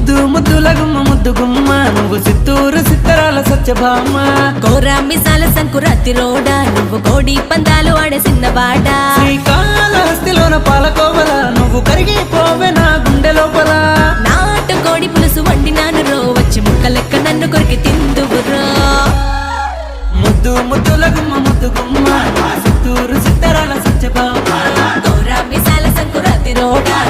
ముద్దు ముద్దుల గుమ్మ ముద్దు గుమ్మ నువ్వు చిత్తూరు చిత్తరాల సత్యభామ కోరా మిసాల సంకురాతి రోడా నువ్వు కోడి పందాలు ఆడే చిన్నవాడ శ్రీకాళహస్తిలోన పాలకోవల నువ్వు కరిగిపోవే నా గుండె లోపల నాటు కోడి పులుసు వండినాను రో వచ్చి ముక్క లెక్క నన్ను కొరికి తిందువురో ముద్దు ముద్దుల గుమ్మ ముద్దు గుమ్మ చిత్తూరు చిత్తరాల సత్యభామ కోరా మిసాల సంకురాతి రోడా